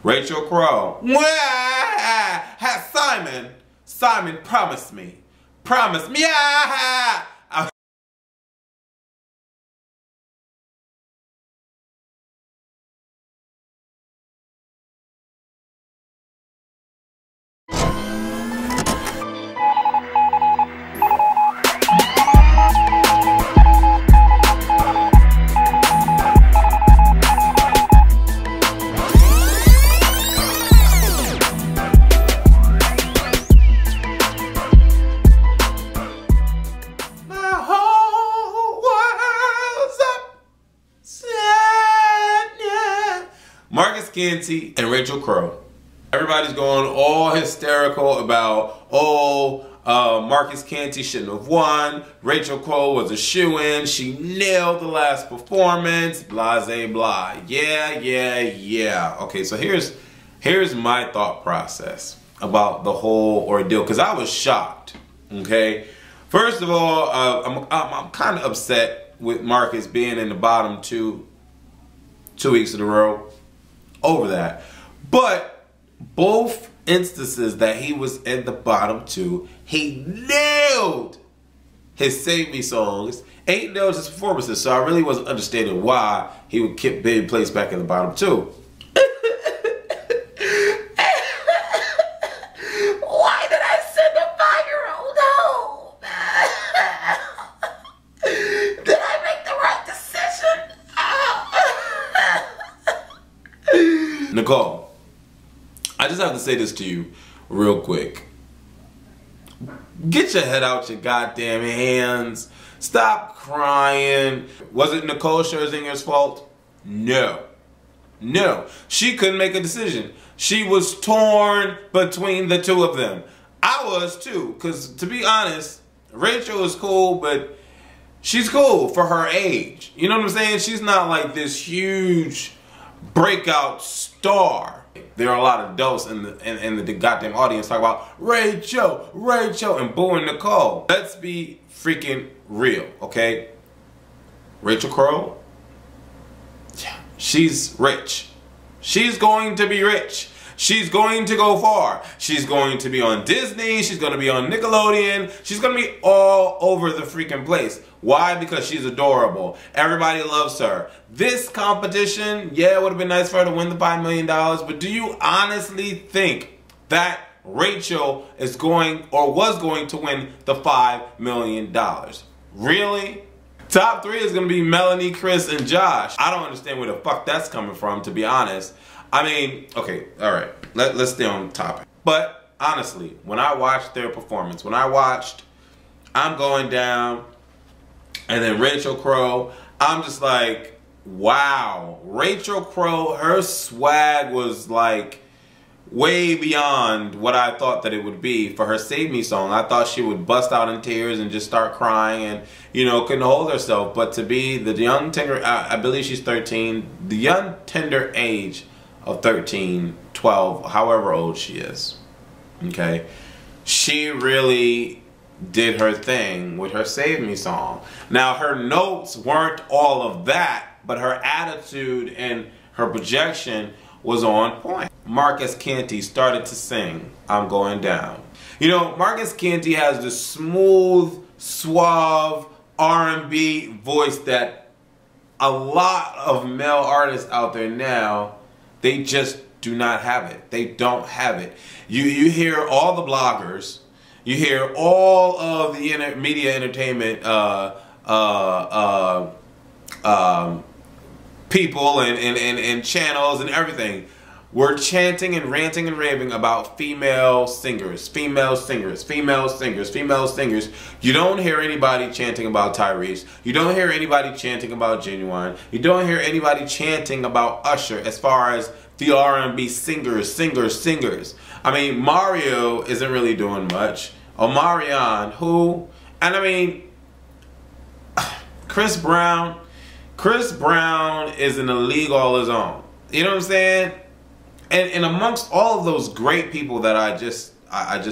Rachel Crow. Simon, promise me. Promise me. Canty and Rachel Crow. Everybody's going all hysterical about, Marcus Canty shouldn't have won. Rachel Crow was a shoo-in. She nailed the last performance. Blase blah. Yeah. Okay, so here's my thought process about the whole ordeal, because I was shocked. Okay, first of all, I'm kind of upset with Marcus being in the bottom two weeks in a row. Over that. But both instances that he was in the bottom two, he nailed his Save Me songs, ain't nailed his performances. So I really wasn't understanding why he would keep being placed back in the bottom two. Why did I send a 5-year-old home? Did I make the right decision? Nicole, I just have to say this to you real quick. Get your head out your goddamn hands. Stop crying. Was it Nicole Scherzingers' fault? No. She couldn't make a decision. She was torn between the two of them. I was too, because to be honest, Rachel is cool, but she's cool for her age. You know what I'm saying? She's not like this huge breakout star. There are a lot of adults in the goddamn audience talking about Rachel, and booing Nicole. Let's be freaking real, okay? Rachel Crow, she's rich. She's going to be rich. She's going to go far. She's going to be on Disney. She's going to be on Nickelodeon. She's going to be all over the freaking place. Why? Because she's adorable. Everybody loves her. This competition, yeah, it would have been nice for her to win the $5 million, but do you honestly think that Rachel is going or was going to win the $5 million? Really? Top 3 is going to be Melanie, Chris, and Josh. I don't understand where the fuck that's coming from, to be honest. I mean, okay, all right, let's stay on topic. But honestly, when I watched their performance, when I watched I'm Going Down and then Rachel Crow, I'm just like, wow. Rachel Crow, her swag was like way beyond what I thought that it would be for her Save Me song. I thought she would bust out in tears and just start crying and, you know, couldn't hold herself. But to be the young tender, I believe she's 13, the young tender age of 13, 12, however old she is, okay, she really did her thing with her Save Me song. Now, her notes weren't all of that, but her attitude and her projection was on point. Marcus Canty started to sing I'm Going Down. You know, Marcus Canty has this smooth, suave R&B voice that a lot of male artists out there now, they just do not have it. They don't have it. You hear all the bloggers, you hear all of the media entertainment people and channels and everything. We're chanting and ranting and raving about female singers. You don't hear anybody chanting about Tyrese. You don't hear anybody chanting about Genuine. You don't hear anybody chanting about Usher as far as the R&B singers. I mean, Mario isn't really doing much. Omarion, who? And I mean, Chris Brown is in a league all his own. You know what I'm saying? And amongst all of those great people that I just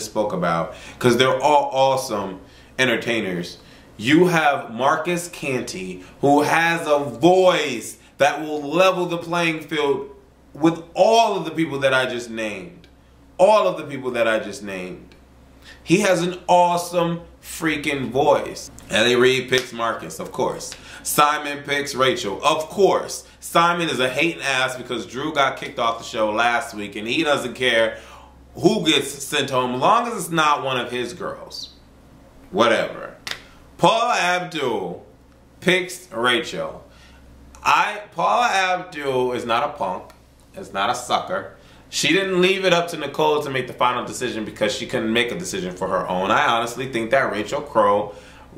spoke about, because they're all awesome entertainers, you have Marcus Canty, who has a voice that will level the playing field with all of the people that I just named, all of the people that I just named, he has an awesome freaking voice. Ellie Reed picks Marcus, of course. Simon picks Rachel, of course. Simon is a hating ass because Drew got kicked off the show last week and he doesn't care who gets sent home as long as it's not one of his girls. Whatever. Paula Abdul picks Rachel. Paula Abdul is not a punk. Is not a sucker. She didn't leave it up to Nicole to make the final decision because she couldn't make a decision for her own. I honestly think that Rachel Crow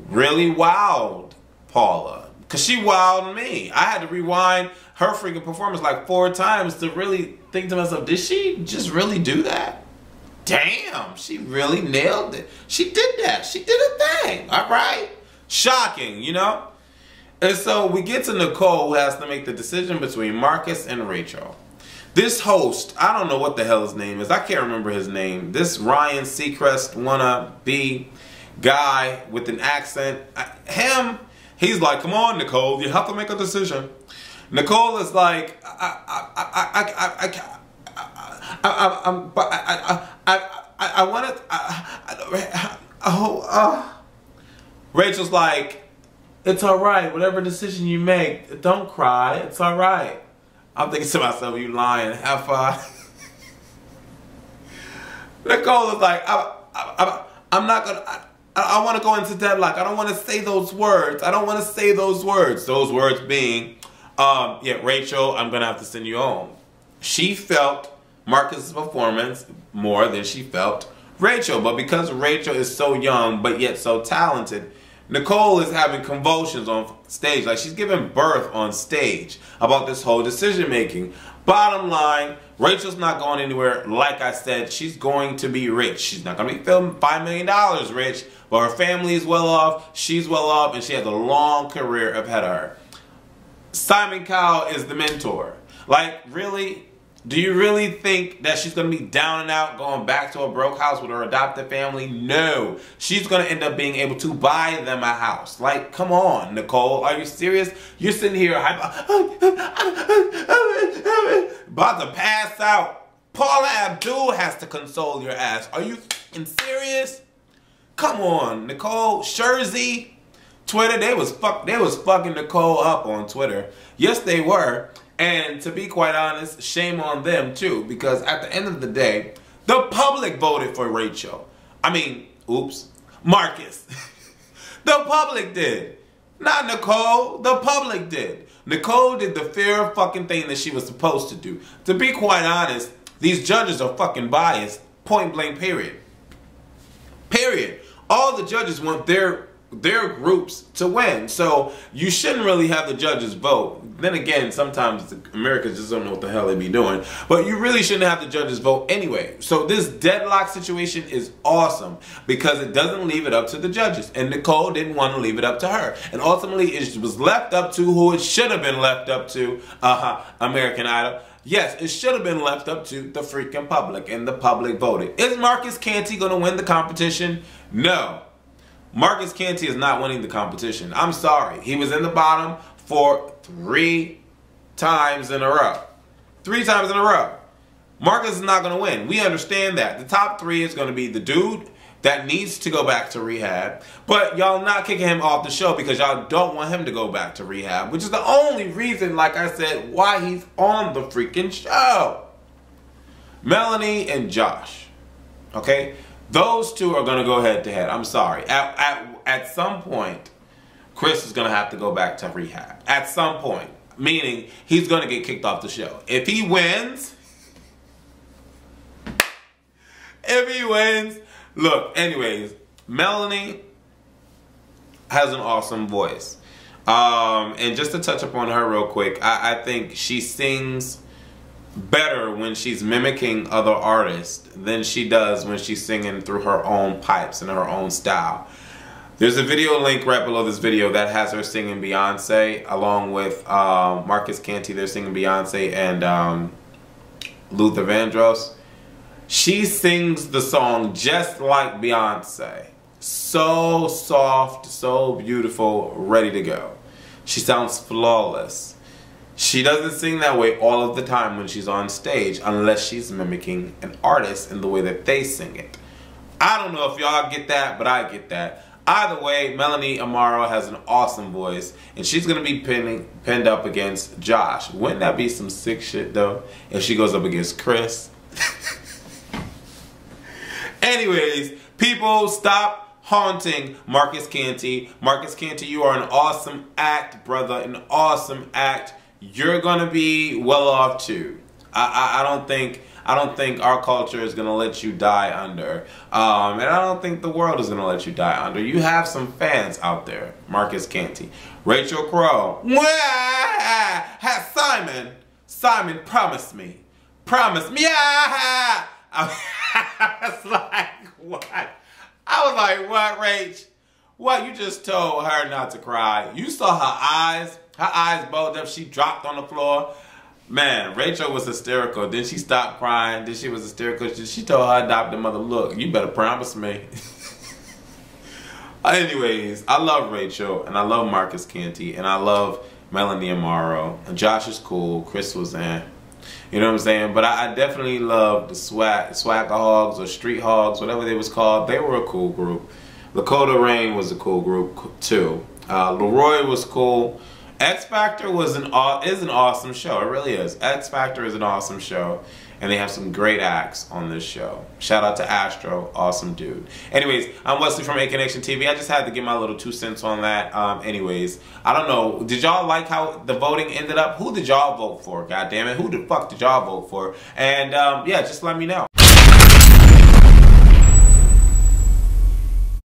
really wowed Paula. Because she wowed me. I had to rewind her freaking performance like 4 times to really think to myself, did she just really do that? Damn, she really nailed it. She did that. She did a thing. All right? Shocking, you know? And so we get to Nicole, who has to make the decision between Marcus and Rachel. This host, I don't know what the hell his name is. I can't remember his name. This Ryan Seacrest wanna-be guy with an accent. He's like, come on, Nicole, you have to make a decision. Nicole is like, Rachel's like, it's all right. Whatever decision you make, don't cry. It's all right. I'm thinking to myself, you lying. Have fun. Nicole is like, I'm not going to, I want to go into deadlock. I don't want to say those words. I don't want to say those words. Those words being, yeah, Rachel, I'm going to have to send you home. She felt Marcus's performance more than she felt Rachel. But because Rachel is so young, but yet so talented, Nicole is having convulsions on stage. Like, she's giving birth on stage about this whole decision making. Bottom line, Rachel's not going anywhere. Like I said, she's going to be rich. She's not going to be filming $5 million rich, but her family is well off, she's well off, and she has a long career ahead of her. Simon Cowell is the mentor. Like, really? Do you really think that she's going to be down and out, going back to a broke house with her adopted family? No. She's going to end up being able to buy them a house. Like, come on, Nicole. Are you serious? You're sitting here about to pass out. Paula Abdul has to console your ass. Are you serious? Come on, Nicole. Shurzy, Twitter, they was fucking Nicole up on Twitter. Yes, they were. And to be quite honest, shame on them too, because at the end of the day, the public voted for Rachel. I mean, oops, Marcus. The public did. Not Nicole, the public did. Nicole did the fair fucking thing that she was supposed to do. To be quite honest, these judges are fucking biased, point blank, period. Period. All the judges want their groups to win. So you shouldn't really have the judges vote. Then again, sometimes Americans just don't know what the hell they be doing. But you really shouldn't have the judges vote anyway. So this deadlock situation is awesome because it doesn't leave it up to the judges. And Nicole didn't want to leave it up to her. And ultimately it was left up to who it should have been left up to, American Idol. Yes, it should have been left up to the freaking public, and the public voted. Is Marcus Canty going to win the competition? No. Marcus Canty is not winning the competition. I'm sorry. He was in the bottom for 3 times in a row. 3 times in a row. Marcus is not going to win. We understand that. The top 3 is going to be the dude that needs to go back to rehab. But y'all not kicking him off the show because y'all don't want him to go back to rehab. Which is the only reason, like I said, why he's on the freaking show. Melanie and Josh. Okay? Those two are going to go head to head. I'm sorry. At some point, Chris is going to have to go back to rehab. At some point. Meaning, he's going to get kicked off the show. If he wins... Look, anyways, Melanie has an awesome voice. And just to touch upon her real quick, I think she sings better when she's mimicking other artists than she does when she's singing through her own pipes and her own style. There's a video link right below this video that has her singing Beyonce along with Marcus Canty. They're singing Beyonce and Luther Vandross. She sings the song just like Beyonce. So soft, so beautiful, ready to go. She sounds flawless. She doesn't sing that way all of the time when she's on stage unless she's mimicking an artist in the way that they sing it. I don't know if y'all get that, but I get that. Either way, Melanie Amaro has an awesome voice, and she's going to be pinned up against Josh. Wouldn't that be some sick shit, though, if she goes up against Chris? Anyways, people, stop haunting Marcus Canty. Marcus Canty, you are an awesome act, brother, an awesome act. You're going to be well off, too. I don't think our culture is going to let you die under. And I don't think the world is going to let you die under. You have some fans out there. Marcus Canty. Rachel Crow. Simon, promise me. Promise me. I was like, what? I was like, what, Rach? What? You just told her not to cry. You saw her eyes. Her eyes bulged up. She dropped on the floor. Man, Rachel was hysterical. Then she stopped crying. Then she was hysterical. She told her adopted mother, look, you better promise me. Anyways, I love Rachel, and I love Marcus Canty, and I love Melanie Amaro. And Josh is cool. Chris was in. You know what I'm saying? But I definitely love the Swagger Hogs or Street Hogs, whatever they was called. They were a cool group. Lakota Rain was a cool group, too. Leroy was cool. Xfactor is an awesome show. It really is. Xfactor is an awesome show, and they have some great acts on this show. Shout out to Astro, awesome dude. Anyways, I'm Wesley from ACONNECTIONTV. I just had to give my little 2 cents on that. Anyways, I don't know. Did y'all like how the voting ended up? Who did y'all vote for? God damn it, who the fuck did y'all vote for? And yeah, just let me know.